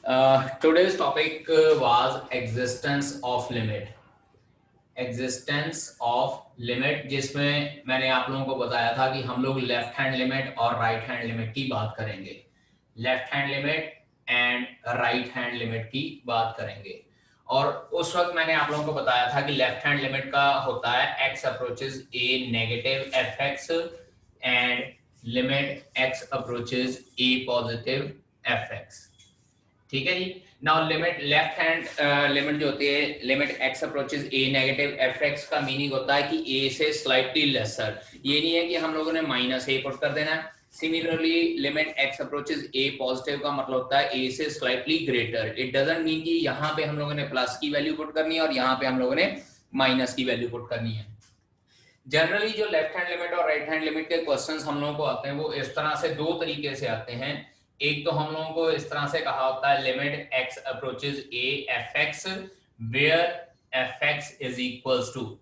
Today's topic was existence of limit. Existence of limit, जिसमें मैंने आप लोगों को बताया था कि हम लोग लेफ्ट हैंड लिमिट और राइट हैंड लिमिट की बात करेंगे। Left hand limit and right hand limit की बात करेंगे। और उस वक्त मैंने आप लोगों को बताया था कि लेफ्ट हैंड लिमिट का होता है x approaches a negative fx and limit x approaches a positive fx। ठीक है जी। Now limit left hand limit जो होती है, limit x approaches a negative fx का मीनिंग होता है कि a से स्लाइटली लेसर। ये नहीं है कि हम लोगों ने माइनस a पुट कर देना है। Similarly limit x approaches a positive का मतलब होता है a से slightly greater. It doesn't mean कि यहाँ पे हम लोगों ने प्लस की वैल्यू पुट करनी है और यहाँ पे हम लोगों ने माइनस की वैल्यू पुट करनी है। जनरली जो लेफ्ट हैंड लिमिट और राइट हैंड लिमिट के क्वेश्चंस हम लोगों को आते हैं वो इस तरह से दो तरीके से आते हैं। एक तो हम लोगों को इस तरह से कहा होता है limit x approaches a fx where fx is equals to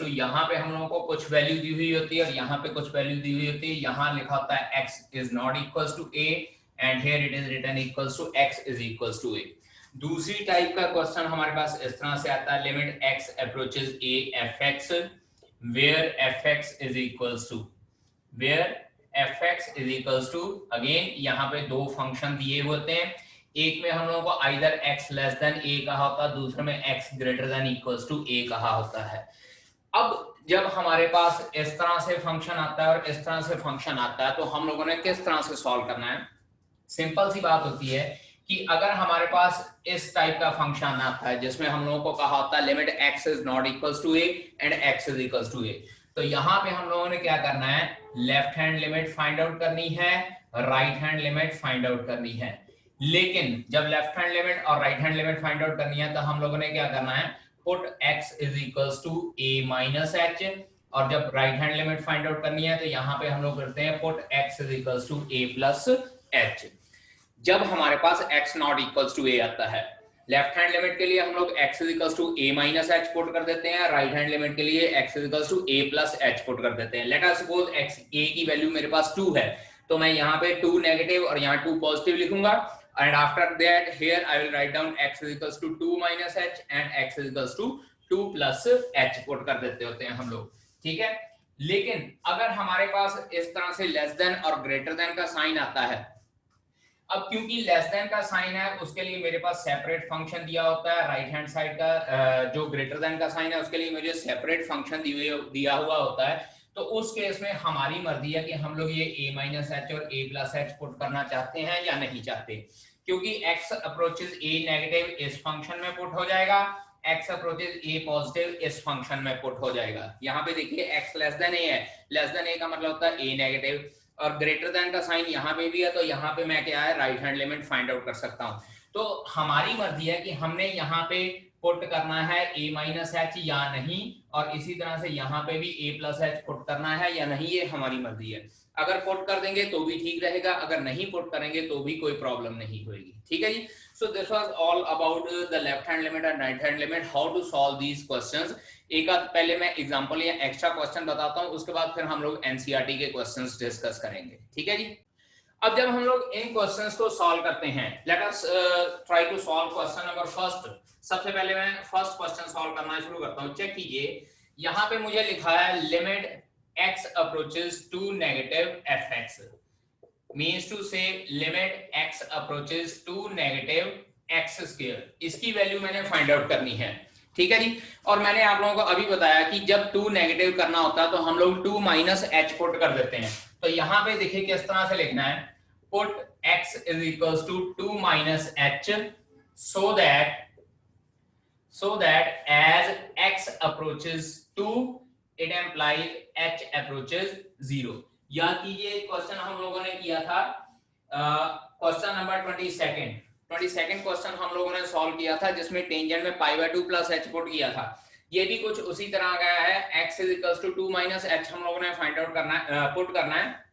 यहाँ पे हम लोगों को कुछ वैल्यू दी हुई होती है और यहाँ पे कुछ वैल्यू दी हुई होती है। यहाँ लिखा होता है x is not equals to a and here it is written equals to x is equals to a। दूसरी टाइप का क्वेश्चन हमारे पास इस तरह से आता है limit x approaches a fx where fx is equals to fx is equals to again यहाँ पे दो फंक्शन दिए होते हैं। एक में हम लोगों को either x less than a कहा होता है, दूसरे में x greater than equals to a कहा होता है। अब जब हमारे पास इस तरह से फंक्शन आता है और इस तरह से फंक्शन आता है तो हम लोगों ने किस तरह से सॉल्व करना है। सिंपल सी बात होती है कि अगर हमारे पास इस टाइप का फंक्शन आता है जिसमें हम लोगों को कहा होता है limit x is not equals to a and x is equals to a, तो यहाँ पे हम लोगों ने क्या करना है, left hand limit find out करनी है, right hand limit find out करनी है। लेकिन जब लेफ्ट हैंड लिमिट और right hand limit find out करनी है तो हम लोगों ने क्या करना है, put x is equals to a minus h, और जब right hand limit find out करनी है तो यहाँ पे हम लोग करते हैं put x is equals to a plus h। जब हमारे पास x not equals to a आता है, लेफ्ट हैंड लिमिट के लिए हम लोग x is equals to a minus h put कर देते हैं, राइट हैंड लिमिट के लिए x is equals to a plus h put कर देते हैं। Let us suppose x a की वैल्यू मेरे पास 2 है तो मैं यहाँ पे 2 नेगेटिव और यहाँ 2 पॉजिटिव लिखूंगा and after that here I will write down x is equals to 2 minus h and x is equals to 2 plus h put कर देते होते हैं हम लोग। ठीक है। लेकिन अगर हमारे पास इस तरह से लेस देन और ग्रेटर देन का साइन आता है, अब क्योंकि लेस देन का साइन है उसके लिए मेरे पास सेपरेट फंक्शन दिया होता है, राइट हैंड साइड का जो ग्रेटर देन का साइन है उसके लिए मुझे सेपरेट फंक्शन दिया हुआ होता है। तो उस केस में हमारी मर्जी है कि हम लोग ये a माइनस एच और a प्लस एच पुट करना चाहते हैं या नहीं चाहते, क्योंकि x अप्रोचेस a नेगेटिव इस फंक्शन में पुट हो जाएगा, x अप्रोचेस a पॉजिटिव इस फंक्शन में पुट हो जाएगा। यहाँ पे देखिए x लेस देन a है, लेस देन a का मतलब होता है a नेगेटिव और ग्रेटर देन का साइन यहाँ पे भी है, तो यहाँ पे मैं क्या है right hand limit find out कर सकता हूँ। तो हमारी मर्जी है कि हमने यहाँ पे पुट करना है a माइनस एच या नहीं, और इसी तरह से यहाँ पे भी a प्लस एच पुट करना है या नहीं, ये हमारी मर्जी है। अगर पुट कर देंगे तो भी ठीक रहेगा, अगर नहीं पुट करेंगे तो भी कोई प्रॉब्लम नहीं होगी। ठीक है जी। So this was all about the left hand limit and right hand limit, how to solve these questions. एक आध पहले मैं एग्जांपल या एक्स्ट्रा क्वेश्चन बताता हूं, उसके बाद फिर हम लोग एनसीईआरटी के क्वेश्चंस डिस्कस करेंगे। ठीक है जी। अब जब हम लोग इन क्वेश्चंस को सॉल्व करते हैं, let us try to solve question number first. सबसे पहले मैं फर्स्ट क्वेश्चन सॉल्व करना शुरू करता हूं। चेक कीजिए, यहाँ पे मुझे लिखा है limit x approaches to negative fx, means to say limit x approaches to negative x square। इसकी वैल्यू मैंने फाइंड आउट करनी है। ठीक है जी। और मैंने आप लोगों को अभी बताया कि जब 2 नेगेटिव करना होता है तो हम लोग 2 माइनस h पुट कर देते हैं। तो यहाँ पे देखिए किस तरह से लिखना है, put x is equals to 2 minus h so that as x approaches 2 it implies h approaches 0। याद कीजिए क्वेश्चन हम लोगों ने किया था क्वेश्चन नंबर 22nd क्वेश्चन हम लोगों ने सॉल्व किया था जिसमें टेंजेंट में pi by 2 plus h put किया था। ये भी कुछ उसी तरह का है, x is equals to 2 minus h हम लोगों ने फाइंड आउट करना है, पुट करना है।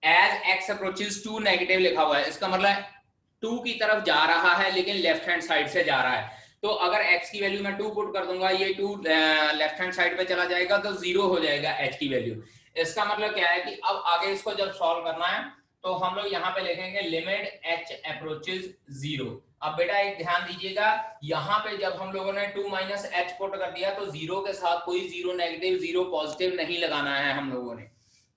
as x approaches 2 नेगेटिव लिखा हुआ है, इसका मतलब 2 की तरफ जा रहा है लेकिन लेफ्ट हैंड साइड से जा रहा है। तो अगर x की वैल्यू मैं 2 पुट कर दूंगा, ये 2 लेफ्ट हैंड साइड पे चला जाएगा तो 0 हो जाएगा h की वैल्यू। इसका मतलब क्या है कि अब आगे इसको जब सॉल्व करना है तो हम लोग यहाँ पे लिखेंगे लिमिट h अप्रोचेस 0। अब बेटा एक ध्यान दीजिएगा, यहाँ पे जब हम लोगों ने 2 माइनस एच पुट कर दिया तो जीरो के साथ कोई जीरो नेगेटिव जीरो पॉजिटिव नहीं लगाना है हम लोगों ने।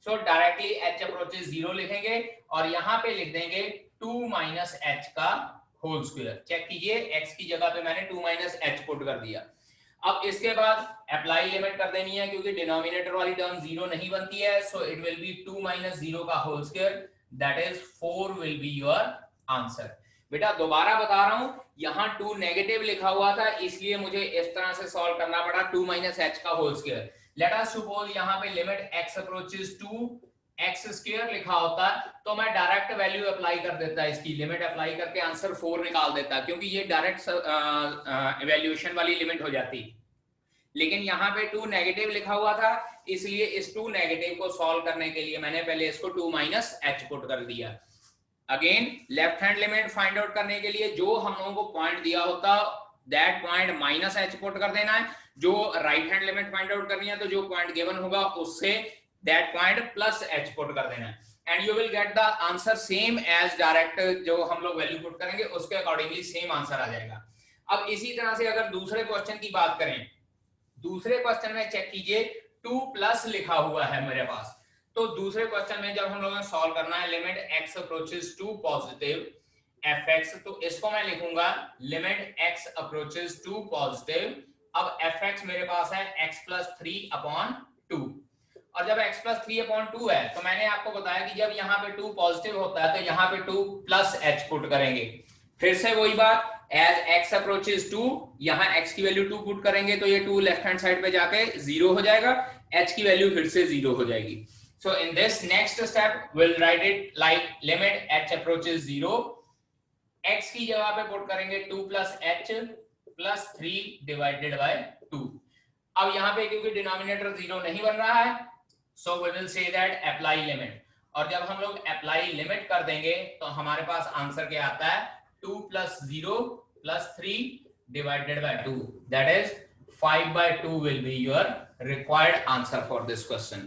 सो डायरेक्टली h अप्रोचेस 0 लिखेंगे और यहाँ पे लिख देंगे 2 माइनस एच का होल स्क्वायर। चेक कीजिए, x की जगह पे मैंने 2 माइनस एच पुट कर दिया। अब इसके बाद अप्लाई लिमिट कर देनी है, क्योंकि डिनोमिनेटर वाली टर्म जीरो नहीं बनती है। So it will be 2 minus 0 का whole square, that is 4 will be your answer. बेटा दोबारा बता रहा हूं, यहाँ 2 नेगेटिव लिखा हुआ था इसलिए मुझे इस तरह से सॉल्व करना पड़ा, 2 माइनस एच का whole square. Let us suppose यहाँ पे limit x approaches to x square लिखा होता तो मैं डायरेक्ट वैल्यू अप्लाई कर देता, इसकी लिमिट अप्लाई करके आंसर 4 निकाल देता, क्योंकि ये डायरेक्ट इवैल्यूएशन वाली लिमिट हो जाती। लेकिन यहाँ पे 2 नेगेटिव लिखा हुआ था, इसलिए इस 2 नेगेटिव को सॉल्व करने के लिए मैंने पहले इसको 2 माइनस एच पुट कर दिया। Again left hand limit find out करने के लिए जो हम लोगों को पॉइंट दिया होता that point minus h put कर देना है। जो right hand limit find out करनी है तो जो पॉइंट गिवन होगा उससे that point plus h put कर देना है, and you will get the answer same as direct जो हम लोग वैल्यू पुट करेंगे उसके अकॉर्डिंगली सेम आंसर आ जाएगा। अब इसी तरह से अगर दूसरे क्वेश्चन की बात करें, दूसरे क्वेश्चन में चेक कीजिए 2 प्लस लिखा हुआ है मेरे पास। तो दूसरे क्वेश्चन में जब हम लोगों ने सॉल्व करना है limit x approaches to positive fx, तो इसको मैं लिखूंगा limit x approaches to positive. अब fx मेरे पास है x प्लस 3/2, और जब x प्लस 3/2 है तो मैंने आपको बताया कि जब यहाँ पे 2 पॉजिटिव होता है तो यहाँ पे 2 प्लस h पुट करेंगे। फिर से वही बात, एज x अप्रोचेस 2 यहाँ x की वैल्यू 2 पुट करेंगे तो ये 2 लेफ्ट हैंड साइड पे जाके 0 हो जाएगा, h की वैल्यू फिर से 0 हो जाएगी। So in this next step we'll write it like limit h approaches 0, x की जगह पे पुट करेंगे 2 plus h plus 3 divided by 2। अब यहाँ पे क्योंकि डिनोमिनेटर 0 नहीं बन रहा है so we will say that apply limit, और जब हम लोग apply limit कर देंगे तो हमारे पास आंसर क्या आता है 2 plus 0 plus 3 divided by 2, that is 5/2 will be your required answer for this question।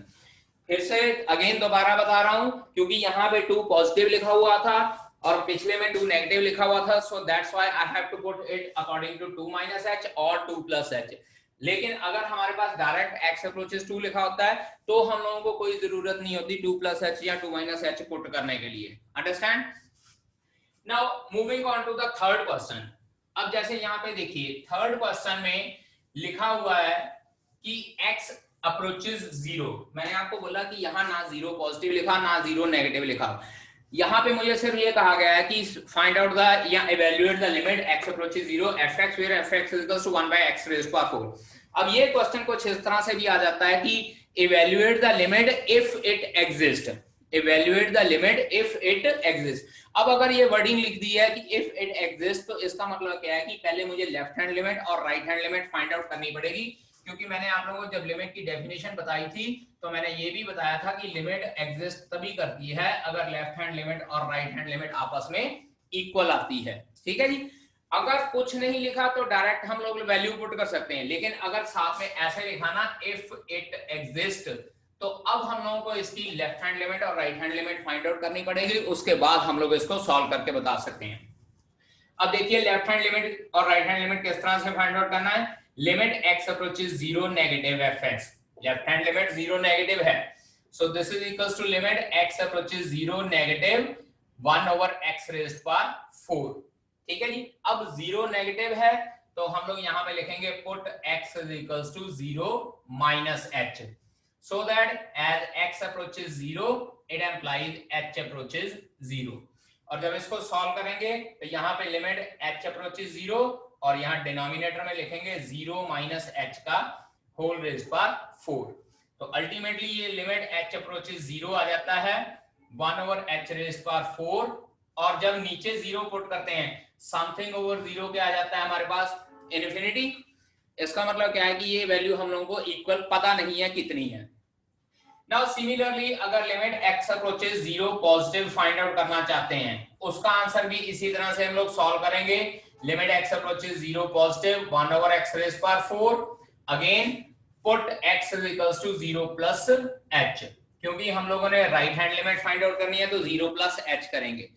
फिर से अगेन दोबारा बता रहा हूं, क्योंकि यहाँ पे 2 पॉजिटिव लिखा हुआ था और पिछले में 2 नेगेटिव लिखा हुआ था, so that's why I have to put it according to 2 minus h और 2 प्लस एच। लेकिन अगर हमारे पास डायरेक्ट x अप्रोचेस 2 लिखा होता है तो हम लोगों को कोई जरूरत नहीं होती 2 प्लस एच या 2 माइनस एच पुट करने के लिए। Understand? Now moving on to the third question. अब जैसे यहाँ पे देखिए थर्ड क्वेश्चन में लिखा हुआ है कि x अप्रोचेस 0। मैंने आपको बोला कि यहाँ ना 0 पॉजिटिव लिखा ना 0 नेगेटिव लिखा, यहाँ पे मुझे सिर्फ ये कहा गया है कि फाइंड आउट द या evaluate the limit x approaches 0 fx where fx is equal to 1/x raise to 4। अब ये क्वेश्चन कुछ इस तरह से भी आ जाता है कि evaluate the limit if it exist, evaluate the limit if it exist. अब अगर ये वर्डिंग लिख दी है कि इफ इट एग्जिस्ट तो इसका मतलब क्या है कि पहले मुझे लेफ्ट हैंड लिमिट और right hand limit find out करनी पड़ेगी, क्योंकि मैंने आप लोगों को जब लिमिट की डेफिनेशन बताई थी तो मैंने ये भी बताया था कि लिमिट एग्जिस्ट तभी करती है अगर लेफ्ट हैंड लिमिट और राइट हैंड लिमिट आपस में इक्वल आती है। ठीक है जी। अगर कुछ नहीं लिखा तो डायरेक्ट हम लोग वैल्यू पुट कर सकते हैं, लेकिन अगर साथ में ऐसे लिखा ना इफ इट एग्जिस्ट तो अब हम लोगों को इसकी लेफ्ट हैंड लिमिट और right hand limit find out करनी पड़ेगी, उसके बाद हम लोग इसको सॉल्व करके बता सकते हैं। अब देखिए लेफ्ट हैंड लिमिट और राइट हैंड लिमिट किस तरह से फाइंड आउट करना है। Limit x approaches 0 negative fx, left hand limit 0 negative है, so this is equals to limit x approaches 0 negative 1/x raised power 4। ठीक है जी। अब 0 नेगेटिव है तो हम लोग यहाँ पे लिखेंगे put x is equals to 0 minus h, so that as x approaches 0 it implies h approaches 0। और जब इसको सॉल्व करेंगे तो यहाँ पे लिमिट h approaches 0 और यहाँ डिनोमिनेटर में लिखेंगे 0 माइनस h का होल रेज़्ड पावर 4। तो अल्टीमेटली ये लिमिट h approaches 0 आ जाता है 1/h रेज़्ड पावर 4, और जब नीचे 0 पुट करते हैं समथिंग ओवर 0 क्या आ जाता है हमारे पास इनफिनिटी। इसका मतलब क्या है कि ये वैल्यू हम लोगों को इक्वल पता नहीं है कितनी है। नाउ सिमिलरली अगर limit x approaches 0 positive find out करना चाहते हैं उसका आंसर भी इसी तरह से हम लोग सॉल्व करेंगे। Limit x approaches 0 positive 1/x raise power 4, again put x is equals to 0 plus h। क्योंकि हम लोगों ने right hand limit find out करनी है तो 0 प्लस h करेंगे,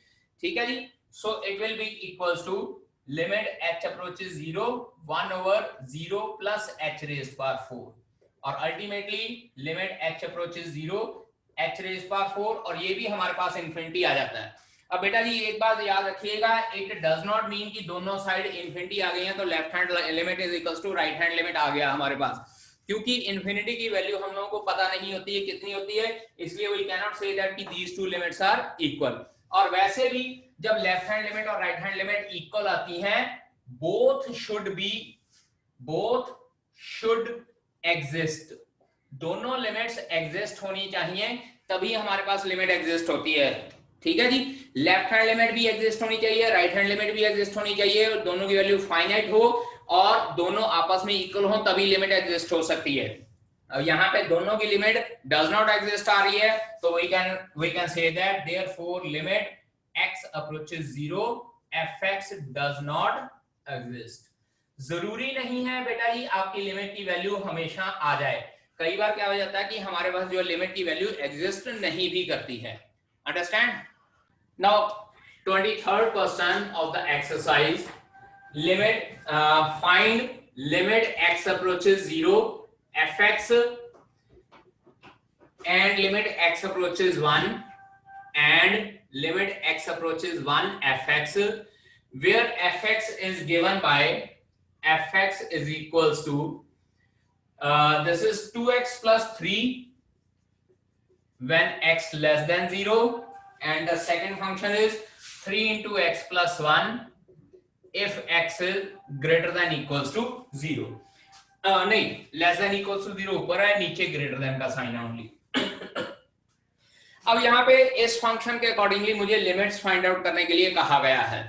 ठीक है जी। So it will be equals to limit h approaches 0 1 over 0 plus h raise power 4 और ultimately limit h approaches 0 h raise power 4 और ये भी हमारे पास इंफिनिटी आ जाता है। अब बेटा जी एक बात याद रखिएगा, इट डज नॉट मीन कि दोनों साइड इंफिनिटी आ गई है तो left hand limit is equals to right hand limit आ गया हमारे पास, क्योंकि इंफिनिटी की वैल्यू हम लोगों को पता नहीं होती है कितनी होती है, इसलिए we can not say that कि these two limits are equal. और वैसे भी जब लेफ्ट हैंड लिमिट और राइट हैंड लिमिट इक्वल आती हैं, बोथ शुड एग्जिस्ट, दोनों लिमिट्स एग्जिस्ट होनी चाहिए तभी हमारे पास लिमिट एग्जिस्ट होती है, ठीक है जी। लेफ्ट हैंड लिमिट भी एग्जिस्ट होनी चाहिए, राइट हैंड लिमिट भी एग्जिस्ट होनी चाहिए, दोनों की वैल्यू फाइनाइट हो और दोनों आपस में इक्वल हो तभी लिमिट एग्जिस्ट हो सकती है। अब यहाँ पे दोनों की लिमिट डज नॉट एग्जिस्ट आ रही है तो we can say that therefore limit x approaches 0 fx does not exist. जरूरी नहीं है बेटा जी आपकी लिमिट की वैल्यू हमेशा आ जाए, कई बार क्या हो जाता है कि हमारे पास जो लिमिट की वैल्यू एग्जिस्ट नहीं भी करती है, understand. Now 23rd question of the exercise, find limit x approaches 0 fx and limit x approaches 1 and limit x approaches 1 fx, where fx is given by fx is equals to this is 2x plus 3 when x less than 0 and the second function is 3 into x plus 1 if x is greater than equals to 0, नहीं less than equals to 0 ऊपर है, नीचे greater than का sign है only. अब यहाँ पे इस फंक्शन के अकॉर्डिंगली मुझे लिमिट्स फाइंड आउट करने के लिए कहा गया है।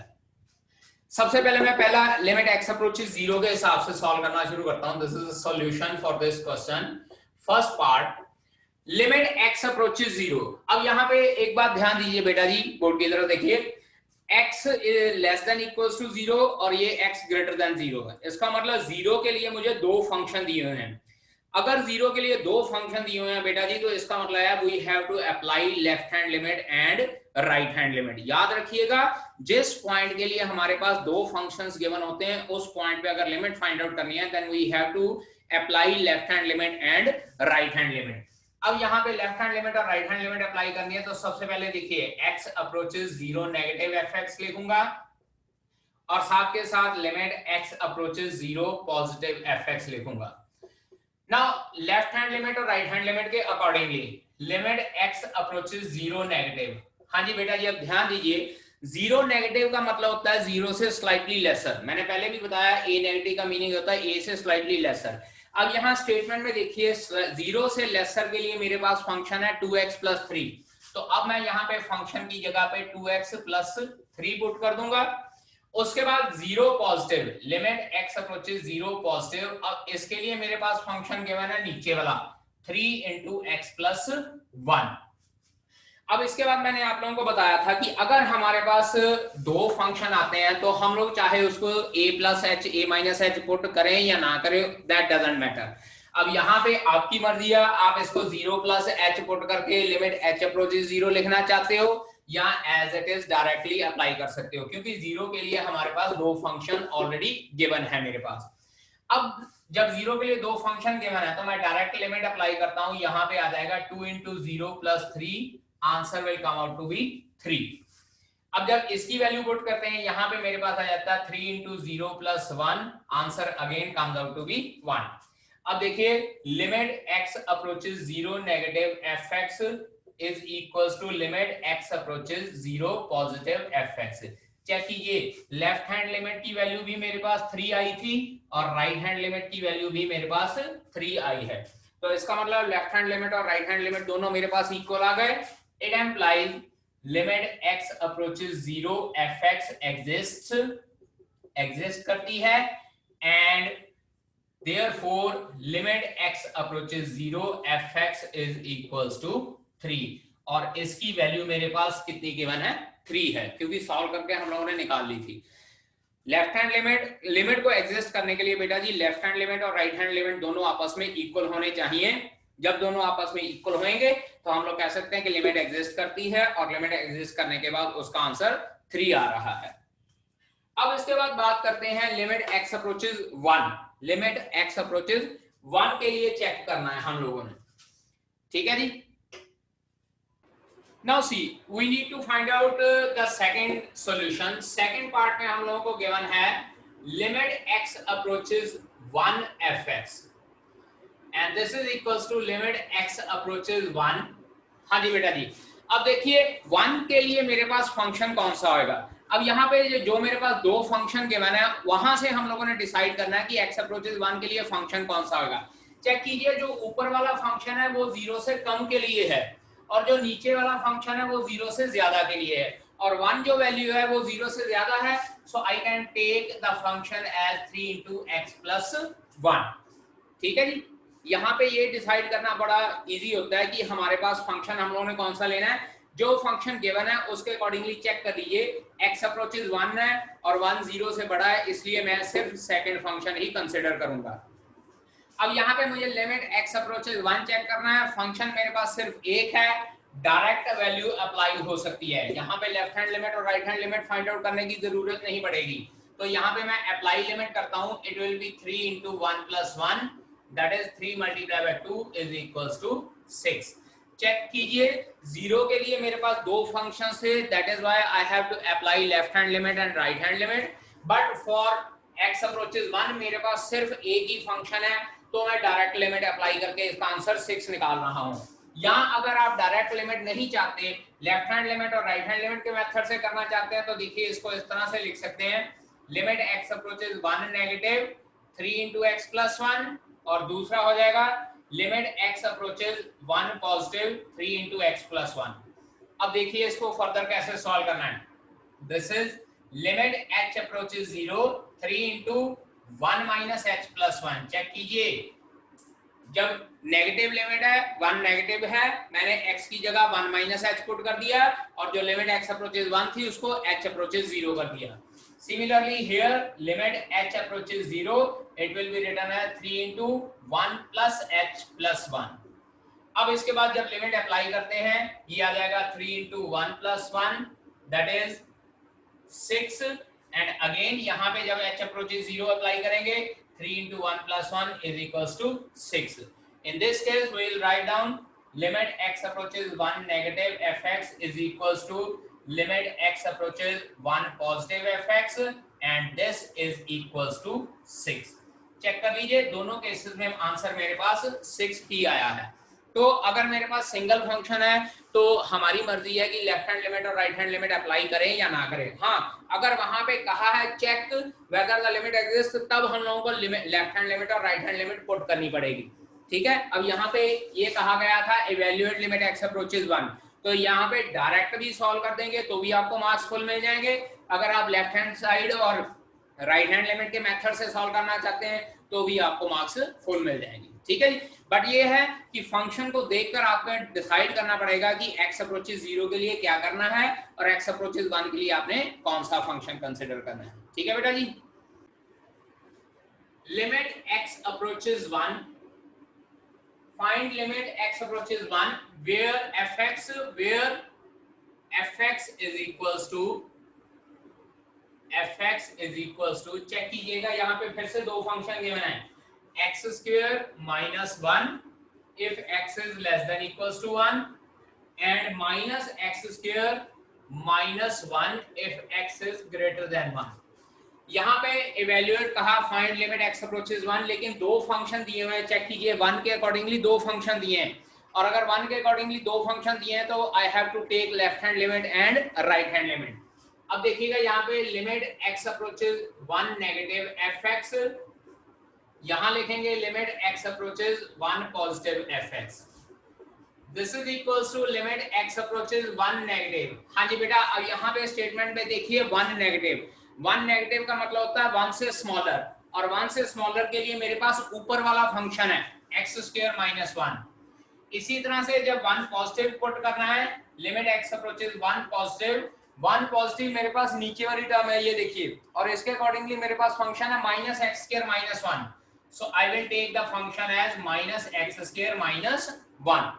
सबसे पहले मैं पहला लिमिट x अप्रोचेस 0 के हिसाब से सॉल्व करना शुरू करता हूं। This is the solution for this question. First part, limit x approaches 0। अब यहाँ पे एक बात ध्यान दीजिए बेटा जी, बोर्ड की तरफ देखिए, x less than equals to 0 और ये x ग्रेटर देन 0 है। इसका मतलब 0 के लिए मुझे दो फंक्शन दिए हुए हैं। अगर 0 के लिए दो फंक्शन दिए हुए हैं बेटा जी तो इसका मतलब है we have to apply left hand limit and right hand limit. याद रखिएगा जिस पॉइंट के लिए हमारे पास दो फंक्शंस गिवन होते हैं उस पॉइंट पे अगर लिमिट फाइंड आउट करनी है then we have to apply left hand limit and right hand limit. अब यहाँ पे लेफ्ट हैंड लिमिट और राइट हैंड लिमिट अप्लाई करनी है तो सबसे पहले देखिए x अप्रोचेस 0 नेगेटिव fx लिखूंगा और साथ के साथ limit x approaches 0 positive fx लिखूंगा। नाउ लेफ्ट हैंड लिमिट और राइट हैंड लिमिट के accordingly limit x approaches 0 negative. हाँ जी बेटा जी, अब ध्यान दीजिए 0 नेगेटिव का मतलब होता है 0 से स्लाइटली लेसर। मैंने पहले भी बताया a नेगेटिव का मीनिंग होता है a से स्लाइटली लेसर। अब यहाँ स्टेटमेंट में देखिए 0 से लेसर के लिए मेरे पास फंक्शन है 2x प्लस 3, तो अब मैं यहाँ पे फंक्शन की जगह पे 2x प्लस 3 पुट कर दूंगा। उसके बाद 0 positive, limit x approaches 0 positive. अब इसके लिए मेरे पास फंक्शन गिवन है नीचे वाला 3 इंटू एक्स प्लस 1। अब इसके बाद मैंने आप लोगों को बताया था कि अगर हमारे पास दो फंक्शन आते हैं तो हम लोग चाहे उसको a plus H a minus h put करें या ना करें, दैट डजंट मैटर। अब यहाँ पे आपकी मर्जी है, आप इसको 0 प्लस एच पुट करके लिमिट h अप्रोचेस 0 लिखना चाहते हो या as it is directly apply कर सकते हो, क्योंकि 0 के लिए हमारे पास दो फंक्शन ऑलरेडी गिवन है मेरे पास। अब जब 0 के लिए दो फंक्शन गिवन है तो मैं डायरेक्ट लिमिट अप्लाई करता हूं, यहाँ पे आ जाएगा 2 into 0 plus 3, answer will come out to be 3। अब जब इसकी वैल्यू पुट करते हैं यहाँ पे मेरे पास आ जाता है 3 into 0 plus 1, answer again comes out to be 1। अब देखिए limit x approaches 0 negative fx is equals to limit x approaches 0 positive fx। Check कीजिए लेफ्ट हैंड लिमिट की वैल्यू भी मेरे पास 3 आई थी और राइट हैंड लिमिट की वैल्यू भी मेरे पास 3 आई है, तो इसका मतलब लेफ्ट हैंड लिमिट और राइट हैंड लिमिट दोनों मेरे पास इक्वल आ गए। It implies limit x approaches 0 fx exist करती है and therefore limit x approaches 0 fx is equals to 3 और इसकी वैल्यू मेरे पास कितनी गिवन है 3 है, क्योंकि सॉल्व करके हम लोगों ने निकाल ली थी। लेफ्ट हैंड लिमिट को एग्जिस्ट करने के लिए बेटा जी लेफ्ट हैंड लिमिट और राइट हैंड लिमिट दोनों आपस में इक्वल होने चाहिए, जब दोनों आपस में इक्वल होंगे तो हम लोग कह सकते हैं कि लिमिट एग्जिस्ट करती है, और लिमिट एग्जिस्ट करने के बाद उसका आंसर 3 आ रहा है। अब इसके बाद बात करते हैं limit x approaches 1। Limit x approaches 1 के लिए चेक करना है हम लोगों ने, ठीक है जी। Now see, we need to find out the second solution. Second part में हम लोगों को given है limit x approaches 1 fx and this is equals to limit x approaches 1। हाँ जी बेटा जी, अब देखिए 1 के लिए मेरे पास फंक्शन कौन सा होगा। अब यहाँ पे जो मेरे पास दो फंक्शन गिवन है वहां से हम लोगों ने डिसाइड करना है कि x अप्रोचेस 1 के लिए फंक्शन कौन सा होगा। चेक कीजिए, जो ऊपर वाला फंक्शन है वो 0 से कम के लिए है और जो नीचे वाला फंक्शन है वो 0 से ज्यादा के लिए है, और 1 जो वैल्यू है वो 0 से ज्यादा है, so I can take the function as 3 into x plus 1। ठीक है जी, यहाँ पे ये डिसाइड करना बड़ा इजी होता है कि हमारे पास फंक्शन हम लोगों ने कौन सा लेना है। जो फंक्शन गिवन है उसके अकॉर्डिंगली चेक कर लीजिए, x अप्रोचेस 1 है और 1 0 से बड़ा है, इसलिए मैं सिर्फ सेकंड फंक्शन ही कंसीडर करूंगा। अब यहाँ पे मुझे लिमिट x अप्रोचेस 1 चेक करना है, फंक्शन मेरे पास सिर्फ एक है, डायरेक्ट वैल्यू अप्लाई हो सकती है। यहाँ पे लेफ्ट हैंड लिमिट और right hand limit find out करने की जरूरत नहीं पड़ेगी, तो यहाँ पे मैं अप्लाई लिमिट करता हूँ। It will B 3 into 1 plus 1, that is 3 multiplied by 2 is equals to 6। Check कीजिए, 0 के लिए मेरे पास दो फंक्शंस है, that is why I have to apply left hand limit and right hand limit, but for x approaches 1 मेरे पास सिर्फ एक ही function है, तो मैं डायरेक्ट लिमिट अप्लाई करके इसका आंसर 6 निकाल रहा हूँ। यहाँ अगर आप डायरेक्ट लिमिट नहीं चाहते, लेफ्ट हैंड लिमिट और राइट हैंड लिमिट के मेथड से करना चाहते हैं, तो देखिए इसको इस तरह से लिख सकते हैं, limit x approaches 1 negative 3 into x plus 1, और दूसरा हो जाएगा limit x approaches 1 positive 3 into x plus 1। अब देखिए इसको फर्दर कैसे सॉल्व करना है। This is limit h approaches 0 3 into 1 minus h plus 1। Check कीजिए, जब नेगेटिव लिमिट है 1 नेगेटिव है, मैंने x की जगह 1 minus h पुट कर दिया, और जो लिमिट x अप्रोचेस 1 थी उसको h अप्रोचेस 0 कर दिया। Similarly here limit h approaches 0, it will be written as 3 into 1 plus h plus 1। अब इसके बाद जब लिमिट अप्लाई करते हैं, ये आ जाएगा 3 into 1 plus 1, that is 6, and again यहाँ पे जब h approaches 0 अप्लाई करेंगे, 3 into 1 plus 1 is equals to 6। In this case we will write down limit x approaches 1 negative fx is equals to limit x approaches 1 positive fx, and this is equals to 6। Check कर लीजिए, दोनों cases में answer मेरे पास 6 ही आया है। तो अगर मेरे पास सिंगल फंक्शन है तो हमारी मर्जी है कि लेफ्ट हैंड लिमिट और राइट हैंड लिमिट अप्लाई करें या ना करें। हाँ, अगर वहां पे कहा है check whether the limit exist, तब हम लोगों को लेफ्ट हैंड लिमिट और राइट हैंड लिमिट पुट करनी पड़ेगी। ठीक है, अब यहाँ पे ये कहा गया था इवैल्यूएट लिमिट x अप्रोचेस 1, तो यहाँ पे डायरेक्ट भी सॉल्व कर देंगे तो भी आपको मार्क्स फुल मिल जाएंगे। अगर आप लेफ्ट हैंड साइड और राइट हैंड लिमिट के मेथड से सॉल्व करना चाहते हैं तो भी आपको मार्क्स फुल मिल जाएंगे। ठीक है जी, बट ये है कि फंक्शन को देखकर आपको डिसाइड करना पड़ेगा कि x अप्रोचेस 0 के लिए क्या करना है और x अप्रोचेस 1 के लिए आपने कौन सा फंक्शन कंसीडर करना है। ठीक है बेटा जी, limit x approaches 1, find limit x approaches 1 where fx is equals to check कीजिएगा, यहाँ पे फिर से दो फंक्शन गिवन है, x square minus 1 if x is less than equals to 1 and minus x square minus 1 if x is greater than 1। यहाँ पे evaluate कहा, फाइंड लिमिट x अप्रोचेस 1, लेकिन दो फंक्शन दिए हुए हैं। चेक कीजिए, 1 के अकॉर्डिंगली दो फंक्शन दिए हैं, और अगर 1 के अकॉर्डिंगली दो फंक्शन दिए हैं तो I have to take left hand limit and right hand limit. अब देखिएगा यहाँ पे limit x approaches 1 negative fx, यहाँ लिखेंगे limit x approaches 1 positive fx। This is equals to limit x approaches 1 negative. हाँ जी बेटा, अब यहाँ पे स्टेटमेंट में देखिए 1 नेगेटिव, 1 नेगेटिव का मतलब होता है 1 से स्मॉलर, और 1 से स्मॉलर के लिए मेरे पास ऊपर वाला फंक्शन है x स्क्वायर माइनस 1। इसी तरह से जब 1 पॉजिटिव पुट करना है, limit x approaches 1 positive, 1 positive मेरे पास नीचे वाली टर्म है ये देखिए, और इसके अकॉर्डिंगली मेरे पास फंक्शन है minus x square minus 1। So I will take the function as minus x square minus 1।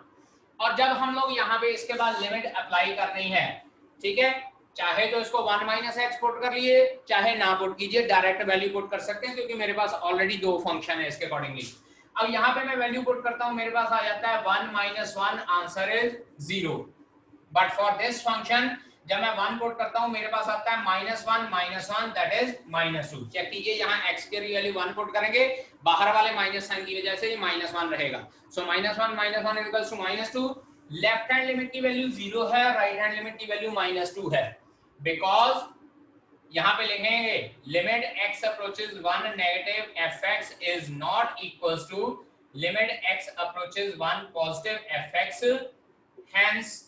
और जब हम लोग यहाँ पे इसके बाद लिमिट अप्लाई करनी है, ठीक है, चाहे तो इसको 1 माइनस एक्स पुट कर लिए, चाहे ना पुट कीजिए, डायरेक्ट वैल्यू पुट कर सकते हैं क्योंकि मेरे पास ऑलरेडी दो फंक्शन है इसके अकॉर्डिंगली। अब यहाँ पे मैं वैल्यू पुट करता हूँ, मेरे पास आ जाता है 1 minus 1, answer is 0। But for this function जब मैं 1 पुट करता हूँ मेरे पास आता है -1 दैट इज -2। चेक कीजिए, यहाँ x की वैल्यू 1 पुट करेंगे, बाहर वाले माइनस साइन की वजह से ये -1 रहेगा। So -1 equals to -2। Left hand limit की वैल्यू 0 है, राइट हैंड लिमिट की वैल्यू -2 है, बिकॉज यहाँ पे लिखेंगे limit x approaches 1 negative fx is not equals to limit x approaches 1 positive fx, hence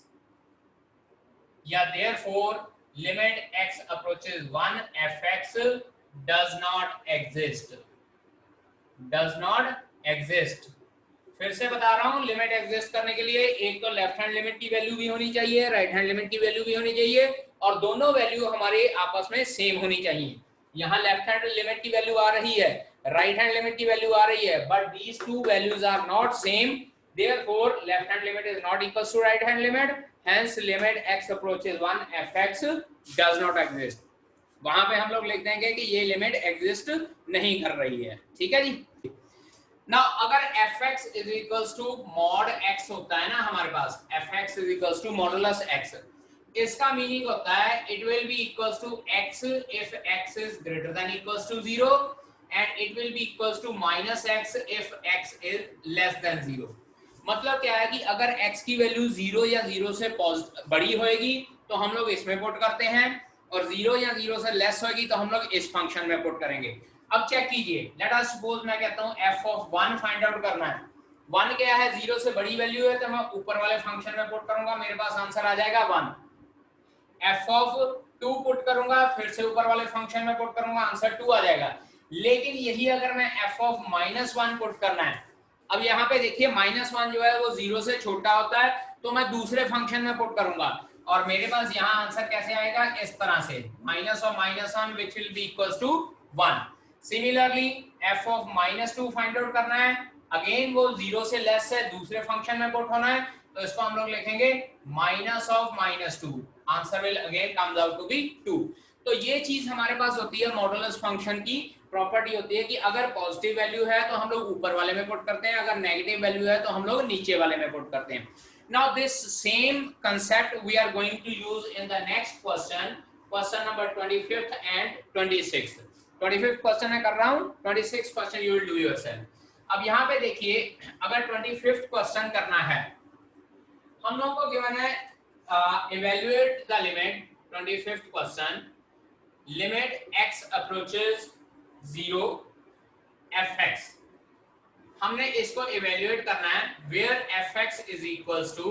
या therefore limit x approaches 1 fx does not exist। फिर से बता रहा हूं, लिमिट एग्जिस्ट करने के लिए एक तो लेफ्ट हैंड लिमिट की वैल्यू भी होनी चाहिए, राइट हैंड लिमिट की वैल्यू भी होनी चाहिए, और दोनों वैल्यू हमारे आपस में सेम होनी चाहिए। यहाँ लेफ्ट हैंड लिमिट की वैल्यू आ रही है, राइट हैंड लिमिट की वैल्यू आ रही है, but these two values are not same, therefore left hand limit is not equals to right hand limit, hence limit x approaches 1 fx does not exist। वहां पे हम लोग लिख देंगे कि ये लिमिट एग्जिस्ट नहीं कर रही है, ठीक है जी। नाउ अगर fx is equals to mod x होता है ना हमारे पास, fx is equals to modulus x, इसका मीनिंग होता है it will be equals to x if x is greater than equals to 0 and it will be equals to minus x if x is less than 0। मतलब क्या है कि अगर x की value 0 या 0 से बड़ी होएगी तो हम लोग इसमें पुट करते हैं, और 0 या 0 से लेस होएगी तो हम लोग इस फंक्शन में पुट करेंगे। अब चेक कीजिए, लेट अस सपोज मैं कहता हूं f ऑफ 1 फाइंड आउट करना है। 1 क्या है, 0 से बड़ी वैल्यू है तो मैं ऊपर वाले फंक्शन में पुट करूंगा, मेरे पास आंसर आ जाएगा 1। f ऑफ 2 पुट करूंगा, फिर से ऊपर वाले फंक्शन में पुट करूंगा, आंसर 2 आ जाएगा। लेकिन यही अगर मैं f ऑफ -1 पुट करना है, अब यहाँ पे देखिए -1 जो है वो 0 से छोटा होता है तो मैं दूसरे फंक्शन में पुट करूंगा, और मेरे पास यहाँ आंसर कैसे आएगा, इस तरह से minus of -1 which will be equals to 1। Similarly f of -2 find out करना है, अगेन वो 0 से लेस है, दूसरे फंक्शन में पुट होना है, तो इसको हम लोग लिखेंगे minus of -2, answer will again comes out to be 2। तो ये चीज हमारे पास होती है मॉडुलस फंक्शन की प्रॉपर्टी होती है कि अगर पॉजिटिव वैल्यू है तो हम लोग ऊपर वाले में पुट करते हैं, अगर नेगेटिव वैल्यू है तो हम लोग नीचे वाले में पुट करते हैं। Now this same concept we are going to use in the next question, question number 25th and 26th। 25th question मैं कर रहा हूं, 26th question you will do yourself. अब यहां पे देखिए, अगर 25th क्वेश्चन करना है, हम लोगों को गिवन है evaluate the limit, 25th question, limit x approaches 0 fx, हमने इसको इवैल्यूएट करना है where fx is equals to,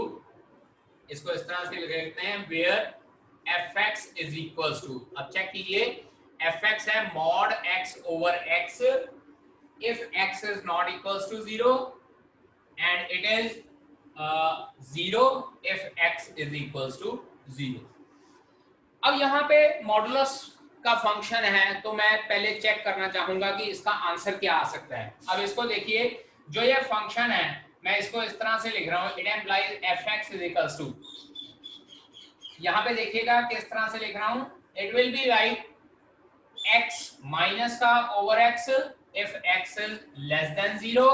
इसको इस तरह से लिख सकते हैं where fx is equals to। अब चेक कीजिए, fx है mod x over x if x is not equals to 0 and it is 0 if x is equals to 0। अब यहाँ पे मॉडुलस का फंक्शन है तो मैं पहले चेक करना चाहूंगा कि इसका आंसर क्या आ सकता है। अब इसको देखिए, जो ये फंक्शन है मैं इसको इस तरह से लिख रहा हूं, it implies fx is equals to, यहाँ पे देखिएगा किस तरह से लिख रहा हूं, it will be like x minus का over x if x is less than 0,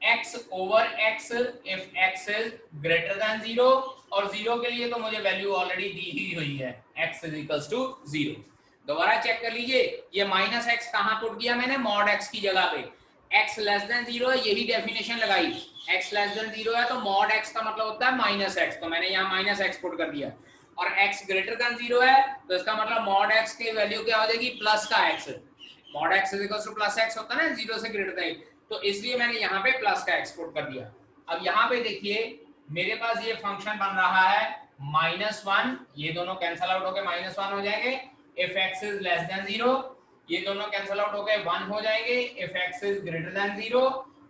x over x if x is greater than 0, और 0 के लिए तो मुझे वैल्यू ऑलरेडी दी ही हुई है, x इज इक्वल्स टू 0। दोबारा चेक कर लीजिए, ये माइनस x कहां पुट किया मैंने, मॉड x की जगह पे, x लेस देन 0 है, यही डेफिनेशन लगाई, x लेस देन 0 है तो मॉड x का मतलब होता है माइनस x, तो मैंने यहाँ माइनस x पुट कर दिया, और x ग्रेटर देन 0 है तो इसका मतलब मॉड x की वैल्यू क्या हो जाएगी, प्लस का x, mod x is equals two plus x होता है ना 0 से ग्रेटर देन, तो इसलिए मैंने यहाँ पे प्लस का x पुट कर दिया। अब यहाँ पे देखिए मेरे पास ये फंक्शन बन रहा है -1, ये दोनों कैंसिल आउट होके -1 हो जाएंगे, if x is less than 0, ये दोनों कैंसिल आउट होके 1 हो जाएंगे if x is greater than 0,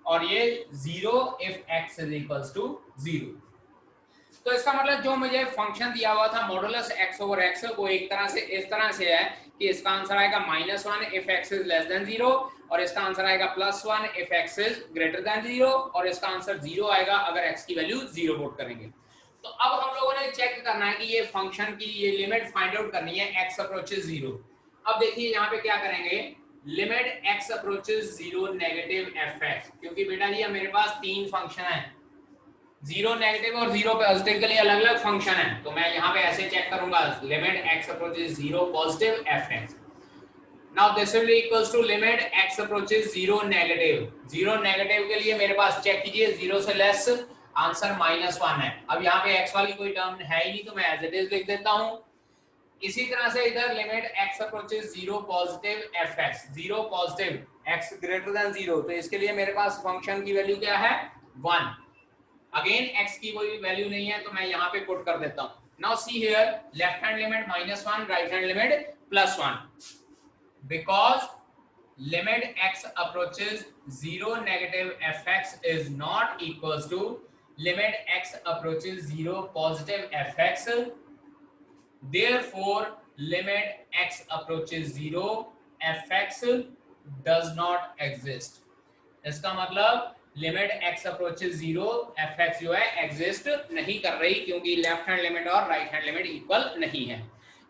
और ये 0 if x is equals to 0। तो इसका मतलब जो मुझे फंक्शन दिया हुआ था मॉडुलस x ओवर x, वो एक तरह से इस तरह से है कि इसका आंसर आएगा -1 if x is less than 0, और इसका आंसर आएगा +1 if x is greater than 0, और इसका आंसर 0 आएगा अगर x की वैल्यू 0 पुट करेंगे। तो अब हम लोगों ने चेक करना है कि ये फंक्शन की ये लिमिट फाइंड आउट करनी है x अप्रोचेस 0। अब देखिए यहाँ पे क्या करेंगे, limit x approaches 0 negative fx, क्योंकि बेटा जी मेरे पास तीन फंक्शन है, 0 नेगेटिव और 0 पॉजिटिव के लिए अलग अलग फंक्शन है, तो मैं यहाँ पे ऐसे चेक करूंगा limit x approaches 0 positive fx। Now this will be equals to limit x approaches 0 negative, 0 negative के लिए मेरे पास चेक कीजिए 0 से लेस, आंसर -1 है। अब यहाँ पे x वाली कोई टर्म है ही नहीं तो मैं एज इट इज लिख देता हूँ। इसी तरह से इधर limit x approaches 0 positive fx, 0 positive x greater than 0, तो इसके लिए मेरे पास फंक्शन की वैल्यू क्या है 1। अगेन x की कोई वैल्यू नहीं है तो मैं यहाँ पे पुट कर देता हूँ। Now see here left hand limit -1, right hand limit +1, because limit x approaches 0 negative fx is not equals to limit x approaches 0 positive fx, therefore limit x approaches 0 fx does not exist। इसका मतलब limit x approaches 0 fx जो है exist नहीं कर रही, क्योंकि left hand limit और right hand limit equal नहीं है।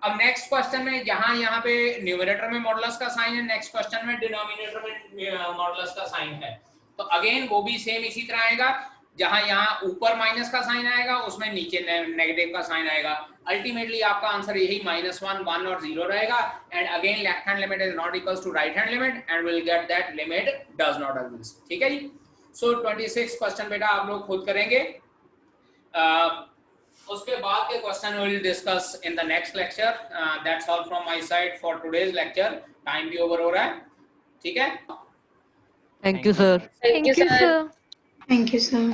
अब नेक्स्ट क्वेश्चन में जहां यहाँ पे न्यूमरेटर में मॉडुलस का साइन है, नेक्स्ट क्वेश्चन में डिनोमिनेटर में मॉडुलस का साइन है, तो अगेन वो भी सेम इसी तरह आएगा, जहां यहाँ ऊपर माइनस का साइन आएगा उसमें नीचे नेगेटिव का साइन आएगा। अल्टीमेटली आपका आंसर यही -1, 1 और 0 रहेगा, and again left hand limit is not equals to right hand limit and will get that limit does not exist. ठीक है जी। सो 26 क्वेश्चन बेटा आप लोग खुद करेंगे, उसके बाद के question will discuss in the next lecture. That's all from my side for today's lecture, time भी ओवर हो रहा है। ठीक है, thank you sir. Thank you, sir. Thank you, sir.